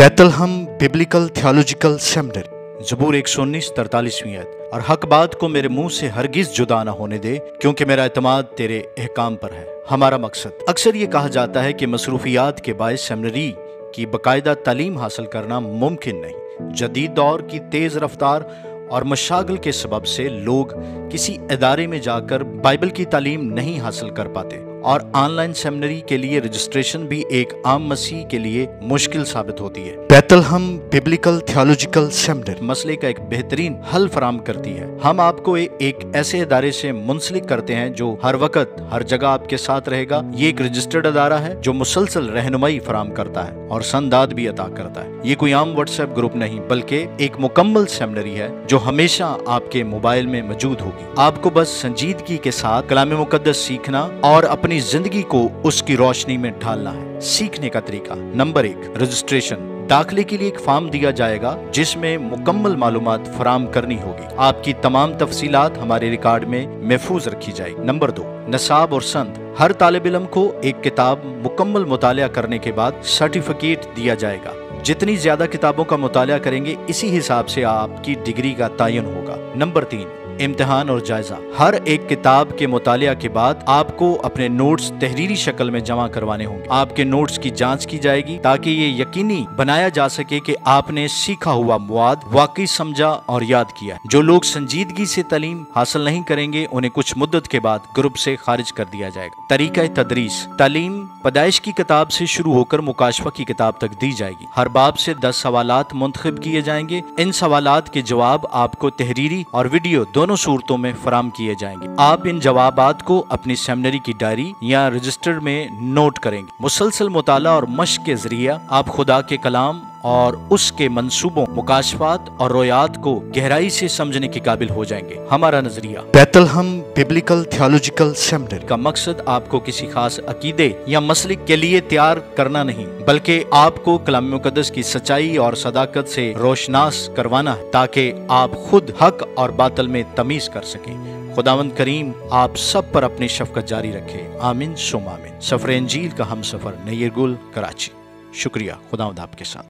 बैतलहम biblical theological seminary. ज़बूर 119 43वीं आयत। और हक बात को मेरे मुंह से हरगिज जुदा न होने दे, क्योंकि मेरा एतमाद तेरे अहकाम पर है। हमारा मकसद, अक्सर ये कहा जाता है कि मसरूफियात के बायस सेमिनरी की बाकायदा तालीम हासिल करना मुमकिन नहीं। जदीद दौर की तेज़ रफ्तार और मशागल के सबब से लोग किसी इदारे में जाकर बाइबल की तालीम नहीं हासिल कर पाते, और ऑनलाइन सेमिनरी के लिए रजिस्ट्रेशन भी एक आम मसीह के लिए मुश्किल साबित होती है। बैतलहम बिब्लिकल थियोलॉजिकल सेमिनरी मसले का एक बेहतरीन हल फराम करती है। हम आपको एक ऐसे इदारे से मुंसलिक करते हैं जो हर वक्त हर जगह आपके साथ रहेगा। ये एक रजिस्टर्ड अदारा है जो मुसलसल रहनुमाई फराम करता है और संदाद भी अता करता है। ये कोई आम व्हाट्सएप ग्रुप नहीं, बल्कि एक मुकम्मल सेमिनरी है जो हमेशा आपके मोबाइल में मौजूद होगी। आपको बस संजीदगी के साथ कलाम मुकद्दस सीखना और अपनी जिंदगी को उसकी रोशनी में ढालना है। सीखने का तरीका, नंबर 1, रजिस्ट्रेशन। दाखिले के लिए एक फॉर्म दिया जाएगा जिसमें मुकम्मल मालूमात फराम करनी होगी। आपकी तमाम तफसीलात हमारे रिकॉर्ड में महफूज रखी जाएगी। नंबर 2, नसाब और संद। हर तालिब इल्म को एक किताब मुकम्मल मुतालिया करने के बाद सर्टिफिकेट दिया जाएगा। जितनी ज्यादा किताबों का मुतालिया करेंगे, इसी हिसाब से आपकी डिग्री का तयन होगा। नंबर 3, इम्तिहान और जायजा। हर एक किताब के मुतालिया के बाद आपको अपने नोट्स तहरीरी शक्ल में जमा करवाने होंगे। आपके नोट्स की जांच की जाएगी ताकि ये यकीनी बनाया जा सके कि आपने सीखा हुआ मवाद वाकई समझा और याद किया। जो लोग संजीदगी से तालीम हासिल नहीं करेंगे, उन्हें कुछ मुद्दत के बाद ग्रुप से खारिज कर दिया जाएगा। तरीका तदरीस, तालीम पैदाइश की किताब से शुरू होकर मुकाशफा की किताब तक दी जाएगी। हर बाब से 10 सवालात मुंतखब किए जाएंगे। इन सवालात के जवाब आपको तहरीरी और वीडियो दोनों सूरतों में फराम किए जाएंगे। आप इन जवाबात को अपनी सेमिनरी की डायरी या रजिस्टर में नोट करेंगे। मुसलसल मुताला और मश्क के जरिए आप खुदा के कलाम और उसके मंसूबों, मुकाशफात और रोयात को गहराई से समझने के काबिल हो जाएंगे। हमारा नजरिया, बैतलहम बिब्लिकल थियोलॉजिकल सेमिनरी का मकसद आपको किसी खास अकीदे या मसलिक के लिए तैयार करना नहीं, बल्कि आपको कलाम मुकद्दस की सच्चाई और सदाकत से रोशनास करवाना है, ताकि आप खुद हक और बातिल में तमीज कर सकें। खुदावंद करीम आप सब पर अपनी शफकत जारी रखे। आमीन सुम आमीन। सफर इंजील का हम सफर, नय्यरगुल, कराची। शुक्रिया। खुदावंद आपके साथ।